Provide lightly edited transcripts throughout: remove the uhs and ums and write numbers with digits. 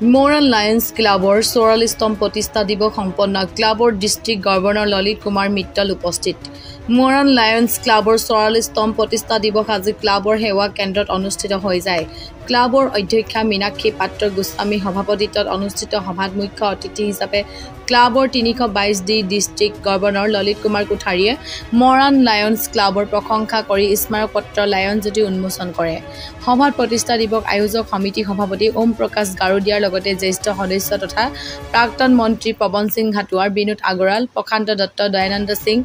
Moran Lions Clubor 44তম প্ৰতিষ্ঠা দিৱস সম্পন্ন ক্লাবৰ ডিস্ট্ৰিক্ট গভৰ্ণৰ ললিত কুমাৰ মিত্তল উপস্থিত Moran Lions Clubor 44তম প্ৰতিষ্ঠা দিৱস আজি ক্লাবৰ সেৱা কেন্দ্ৰত অনুষ্ঠিত হৈ যায় ক্লাবৰ অধ্যক্ষা মীনাক্ষী পাত্ৰ গোস্বামী সভাপতিত্বত অনুষ্ঠিত সভাত মুখ্য অতিথি হিচাপে ক্লাবৰ 322 D district governor Lalit Kumar কোঠাৰীয়ে Moran Lions Clubor প্ৰশংসা কৰি স্মাৰক পত্ৰ লায়ন জ্যোতি উন্মোচন কৰে সভাত প্ৰতিষ্ঠা দিৱস আয়োজক সমিতি সভাপতি ওম প্ৰকাশ গাৰুদিয়াৰ লগতে জ্যেষ্ঠ সদস্য তথা প্ৰাক্তন মন্ত্ৰী পৱন সিং ঘাটুৱাৰ বিনোদ আগৰৱাল প্ৰশান্ত দত্ত দয়ানন্দ সিং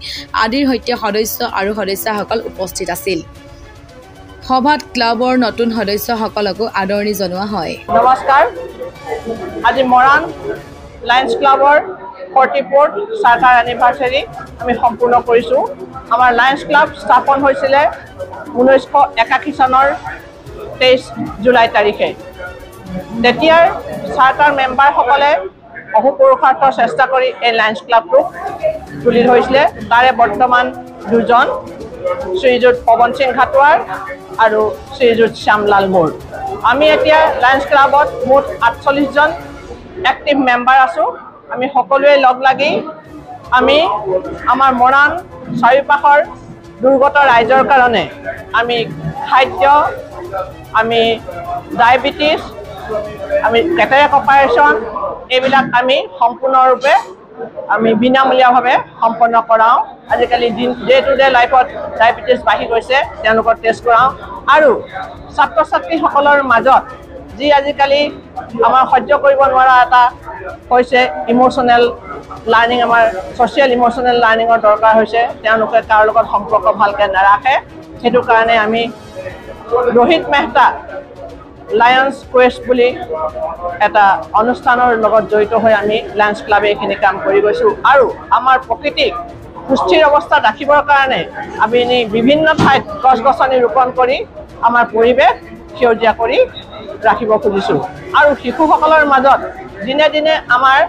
আদিৰ সৈতে সদস্য আৰু সদস্যসকল উপস্থিত আছিল সভাত ক্লাবৰ নতুন সদস্যসকলকো আদৰণি জনোৱা হয় নমস্কাৰ আজি Moran Lions Clubor 44th charter anniversary আমি সম্পূৰ্ণ কৰিছো আমাৰ লায়ন্স ক্লাব স্থাপন হৈছিল 1981 চনৰ 23 জুলাই তাৰিখে তেতিয়াৰ চাৰ্টাৰ মেম্বাৰ সকলে অহোপুৰুষাৰ্থ চেষ্টা কৰি এই লায়ন্স ক্লাবটো তুলি ধৰিছিল তাৰে বৰ্তমান দুজন শ্ৰীযুত পৱন সিং ঘাটুৱাৰ আৰু শ্ৰীযুত শ্যামলাল মোৰ আমি এতিয়া লায়ন্স ক্লাবত মুঠ 48 জন এক্টিভ মেম্বাৰ আছো আমি সকলোৱে লগ লাগি আমি আমাৰ Moran চাৰিপাখৰ দুৰ্গত ৰাইজৰ কাৰণে আমি খাদ্য আমি ডায়াবেটিস আমি কেটাৰেক্ট অপাৰেশ্যন এইবিলাক আমি সম্পূৰ্ণৰূপে আমি বিনামূলীয়াভাৱে সম্পন্ন কৰাও আজিকালি ডে টু ডে লাইফত ডায়াবেটিস বাঢ়ি গৈছে তেওঁলোকৰ টেষ্ট কৰাও আৰু ছাত্ৰ ছাত্ৰীসকলৰ মাজত যি আজিকালি আমাৰ সহ্য কৰিব নোৱাৰা এটা হৈছে ইমোশনাল লাৰ্নিং আমাৰ সোশ্যাল ইমোশনাল লাৰ্নিঙৰ দৰকাৰ হৈছে তেওঁলোকে তাৰ লগত সম্পৰ্ক ভালকৈ নাৰাখে সেইটো কাৰণে আমি ৰোহিত মেহতা লায়ন্স কোয়েষ্ট বুলি এটা অনুষ্ঠানৰ লগত জড়িত হৈ আমি লায়ন্স ক্লাবে এখিনি কাম কৰি গৈছো আৰু আমাৰ প্ৰকৃতিক সুস্থিৰ অৱস্থাত ৰাখিবৰ কাৰণে আমি বিভিন্ন ঠাইত গছ-গছনি ৰোপণ কৰি আমাৰ পৰিৱেশ সেউজীয়া কৰি ৰাখিব খুজিছো আৰু শিশুসকলৰ মাজত দিনে দিনে আমাৰ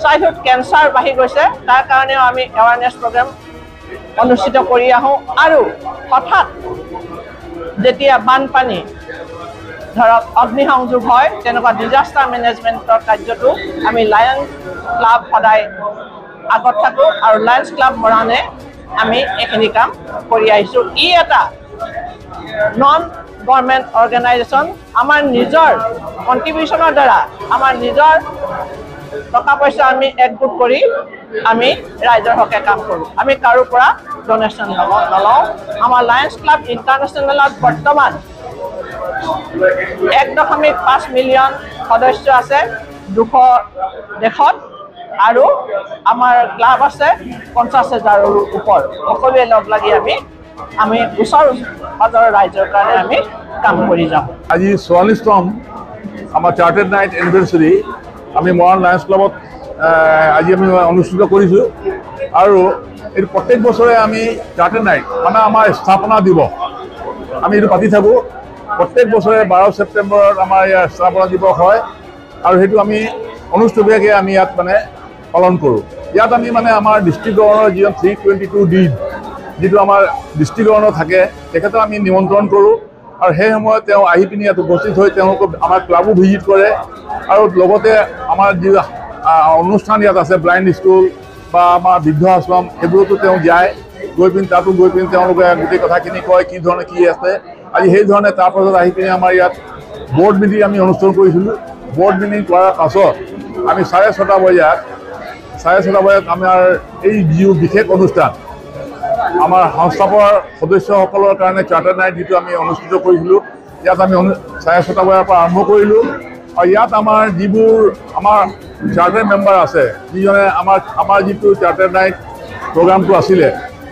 চাইল্ডহুড কেন্সাৰ বাঢ়ি গৈছে তাৰ কাৰণেও আমি এৱাৰনেছ প্ৰগ্ৰাম অনুষ্ঠিত কৰি আহোঁ আৰু হঠাৎ যেতিয়া বানপানী ধৰক অগ্নিসংযোগ হয় তেনেকুৱা ডিজাস্টাৰ মেনেজমেণ্টৰ কাৰ্যটো আমি লায়ন্স ক্লাব সদায় আগত থাকোঁ আৰু লায়ন্স ক্লাব Moran-এ আমি এইখিনি কাম কৰি আহিছোঁ ই এটা নন গভৰ্ণমেণ্ট অৰ্গেনাইজেশ্যন আমাৰ নিজৰ কণ্ট্ৰিবিউশ্যনৰ দ্বাৰা আমাৰ নিজৰ টকা পইচা আমি একগোট কৰি আমি ৰাইজৰ হকে কাম কৰোঁ আমি কাৰো পৰা ডনেশ্যন নলওঁ আমাৰ লায়ন্স ক্লাব ইণ্টাৰনেশ্যনেলত বৰ্তমান 1.5 মিলিয়ন সদস্য আছে 200 দেশত আৰু আমাৰ ক্লাব আছে 50,000ৰ ওপৰ সকলোৱে লগ লাগি আমি ওচৰ পাজৰৰ ৰাইজৰ কাৰণে আমি কাম কৰি যাওঁ আজি 44তম আমাৰ চাৰ্টাৰ্ড নাইট এনিভাৰ্সাৰী আমি Moran Lions ক্লাবত আজি আমি অনুষ্ঠিত কৰিছোঁ আৰু এই প্ৰত্যেক বছৰে আমি চাৰ্টাৰ্ড নাইট মানে আমাৰ স্থাপনা দিৱস আমি এইটো পাতি থাকোঁ প্ৰত্যেক বছৰে 12 ছেপ্টেম্বৰত আমাৰ ইয়াৰ স্থাপনা দিৱস হয় আৰু সেইটো আমি অনুষ্ঠিতভাৱে আমি ইয়াত মানে পালন কৰোঁ ইয়াত আমি মানে আমাৰ ডিষ্ট্ৰিক্ট গভৰ্ণৰ যিজন 322 ডি যিটো আমাৰ ডিষ্ট্ৰিক্ট গভৰ্ণৰ থাকে তেখেতক আমি নিমন্ত্ৰণ কৰোঁ আৰু সেই সময়ত তেওঁ আহি পিনি ইয়াত উপস্থিত হৈ তেওঁলোকক আমাৰ ক্লাবো ভিজিট কৰে আৰু লগতে আমাৰ যি অনুষ্ঠান ইয়াত আছে ব্লাইণ্ড স্কুল বা আমাৰ বৃদ্ধ আশ্ৰম সেইবোৰতো তেওঁ যায় গৈ পিনি তাতো গৈ পিনি তেওঁলোকে গোটেই কথাখিনি কয় কি ধৰণে কি আছে আজি সেই ধৰণে তাৰ পাছত আহি পিনি আমাৰ ইয়াত বৰ্ড মিটিং আমি অনুষ্ঠান কৰিছিলোঁ বৰ্ড মিটিং কৰাৰ পাছত আমি 6:30 বজাত আমাৰ এই যি বিশেষ অনুষ্ঠান আমাৰ সংস্থাপকৰ সদস্যসকলৰ কাৰণে চাৰ্টাৰ নাইট যিটো আমি অনুষ্ঠিত কৰিছিলোঁ ইয়াত আমি 6:30 বজাৰ পৰা আৰম্ভ কৰিলোঁ আৰু ইয়াত আমাৰ যিবোৰ আমাৰ চাৰ্টাৰ মেম্বাৰ আছে যিজনে আমাৰ যিটো চাৰ্টাৰ নাইট প্ৰগ্ৰামটো আছিলে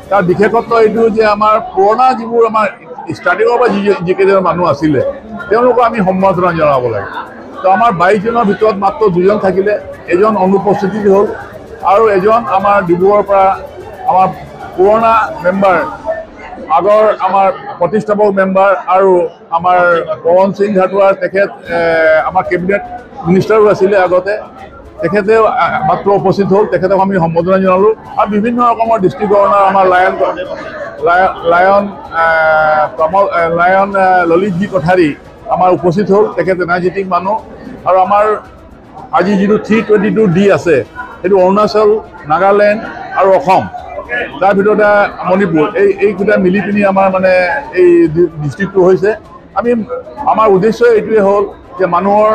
তাৰ বিশেষত্ব এইটো যে আমাৰ পুৰণা যিবোৰ আমাৰ ষ্টাৰ্টিঙৰ পৰা যিকেইজন মানুহ আছিলে তেওঁলোকক আমি সম্বৰ্ধনা জনাব লাগে তো আমাৰ 22 জনৰ ভিতৰত মাত্ৰ 2জন থাকিলে এজন অনুপস্থিত হ'ল আৰু এজন আমাৰ ডিব্ৰুগড়ৰ পৰা আমাৰ পুৰণা মেম্বাৰ আগৰ আমাৰ প্ৰতিষ্ঠাপক মেম্বাৰ আৰু আমাৰ পৱন সিং ঘাটুৱাৰ তেখেত আমাৰ কেবিনেট মিনিষ্টাৰো আছিলে আগতে তেখেতে মাত্ৰ উপস্থিত হ'ল তেখেতক আমি সম্বৰ্ধনা জনালোঁ আৰু বিভিন্ন ৰকমৰ ডিষ্ট্ৰিক্ট গভৰ্ণৰ আমাৰ লায়ন ললিত জি কোঠাৰী আমাৰ উপস্থিত হ'ল তেখেত এনাৰ্জেটিক মানুহ আৰু আমাৰ আজি যিটো 322D আছে সেইটো অৰুণাচল, নাগালেণ্ড আৰু অসম, তাৰ ভিতৰতে মণিপুৰ, এইকেইটা মিলি পিনি আমাৰ মানে এই ডিষ্ট্ৰিক্টটো হৈছে। আমাৰ উদ্দেশ্য এইটোৱে হ'ল যে মানুহৰ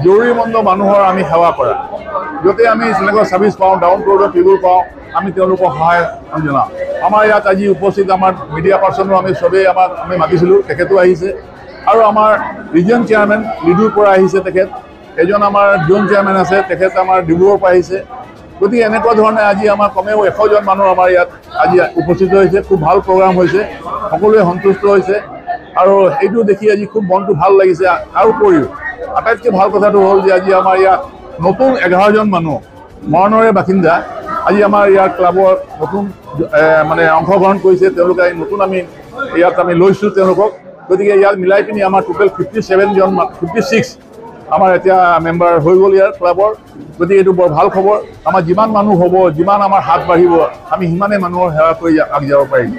জৰুৰীমন্দ মানুহৰ আমি সেৱা কৰা, য'তে আমি যেনেকুৱা ছাৰ্ভিচ পাওঁ, ডাউন টু আৰ্থৰ পিপুল পাওঁ, আমি তেওঁলোকক সহায় জনাওঁ। আমাৰ ইয়াত আজি উপস্থিত আমাৰ মিডিয়া পাৰ্চনো আমি চবেই আমি মাতিছিলোঁ, তেখেতো আহিছে। আৰু আমাৰ ৰিজন চেয়াৰমেন লিডুৰ পৰা আহিছে তেখেত, এজন আমাৰ জোন চেয়াৰমেন আছে তেখেত আমাৰ ডিব্ৰুগড়ৰ পৰা আহিছে। গতিকে এনেকুৱা ধৰণে আজি আমাৰ কমেও 100জন মানুহ আমাৰ ইয়াত আজি উপস্থিত হৈছে। খুব ভাল প্ৰগ্ৰাম হৈছে, সকলোৱে সন্তুষ্ট হৈছে আৰু এইটো দেখি আজি খুব মনটো ভাল লাগিছে। আৰু উপৰিও আটাইতকৈ ভাল কথাটো হ'ল যে আজি আমাৰ ইয়াত নতুন 11জন মানুহ মৰাণৰে বাসিন্দা আজি আমাৰ ইয়াৰ ক্লাবৰ নতুন মানে অংশগ্ৰহণ কৰিছে। তেওঁলোকে নতুন ইয়াত আমি লৈছোঁ তেওঁলোকক। গতিকে ইয়াত মিলাই পিনি আমাৰ টোটেল 56 আমাৰ এতিয়া মেম্বাৰ হৈ গ'ল ইয়াৰ ক্লাবৰ। গতিকে এইটো বৰ ভাল খবৰ। আমাৰ যিমান মানুহ হ'ব, যিমান আমাৰ হাত বাঢ়িব, আমি সিমানে মানুহৰ সেৱা কৰি আগ যাব পাৰিম।